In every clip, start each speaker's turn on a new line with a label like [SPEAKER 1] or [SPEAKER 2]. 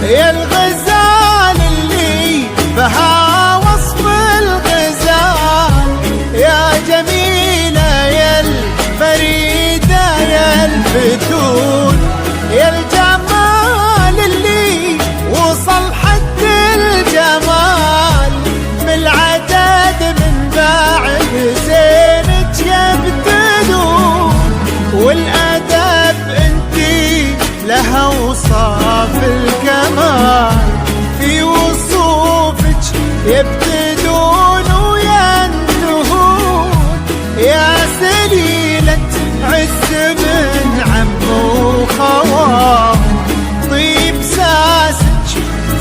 [SPEAKER 1] يا الغزال اللي بها وصف الغزال، يا جميلة يا الفريدة يا الفتون، يا الجمال اللي وصل حد الجمال، من العدد من بعد زينك يبتدون، والأدب انتي لها وصاف الكمال، في وصوفك يبتدون وينتهون، يا سليلة عز من عم وخوال، طيب ساسك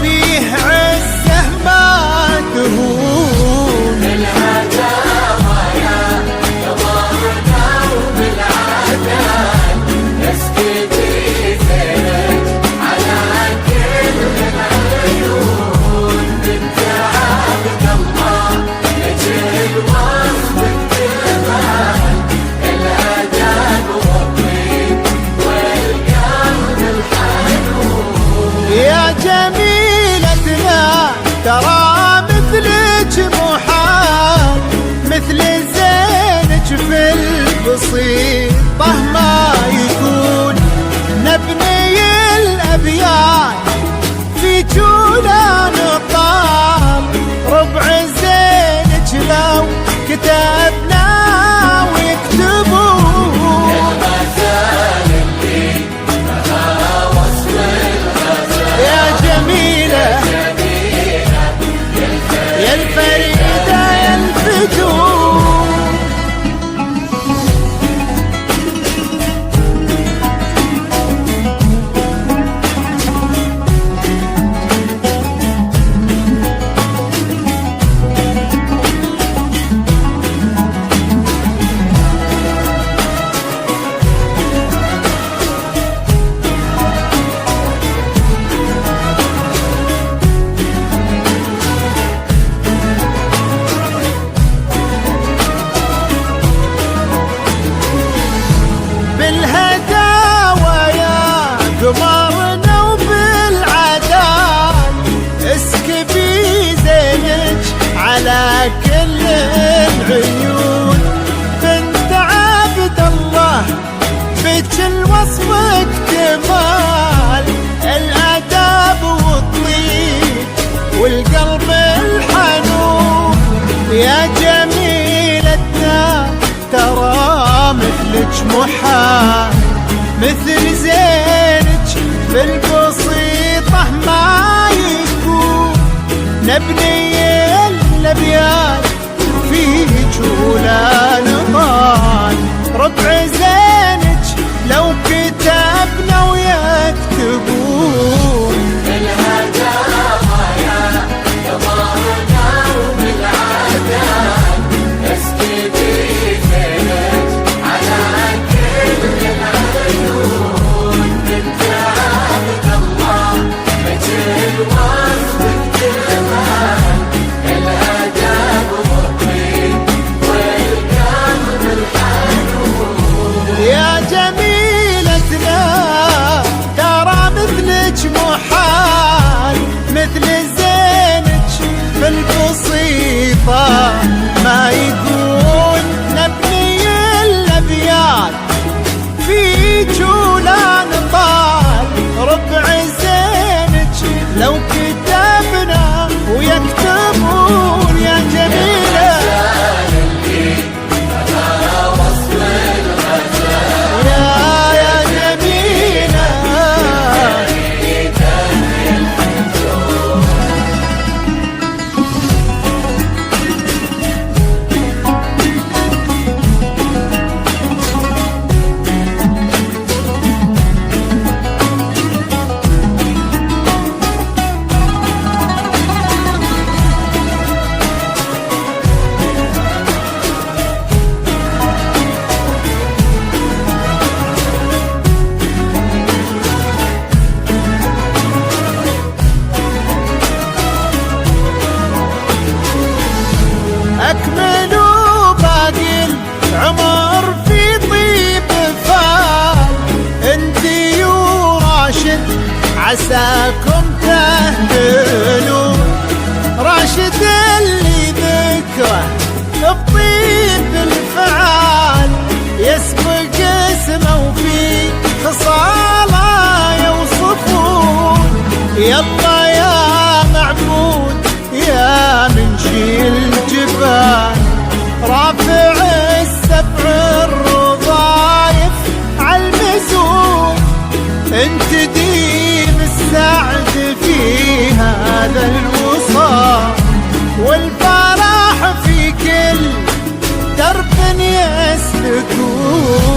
[SPEAKER 1] فيه عزه ما تهون،
[SPEAKER 2] الهداوى يا ضارنا وبالعدد نسكتي
[SPEAKER 1] جميلتنا ترى مثلك محال، مثل زينك في البسيطة ما يكون، نبني الأبيات في جولا نطال، ربع زينك لو كتبنا ويكتبون، يا جميلة يا الفريدة يا الفتون. قمرنا وبالعداد اسكبي زينك على كل العيون، بنت عبد الله بك الوصف اكتمال، الاداب والطيب والقلب الحنون، يا جميلتنا ترى مثلك محال، مثل زينك في البسيطة ما يكون، نبني الأبيات في جولا نضال، ربع زينك لو كتبنا ويكتبون،
[SPEAKER 2] الهداوى يا ضارنا وبالعدد نسكتي زينك على كل العيون، بنت عبد الله مثل الوصف الجمال، الأدب
[SPEAKER 1] عساكم تهدلون. راشد اللي ذكره بطيب الفعال يسبق اسمه وفي خصاله يوصفون. يلا يا معبود يا منشي الجبال رافع السبع الرضايف عالمزون. انت ديم السعد في هذا الوصال والفرح في كل درب يسلكون.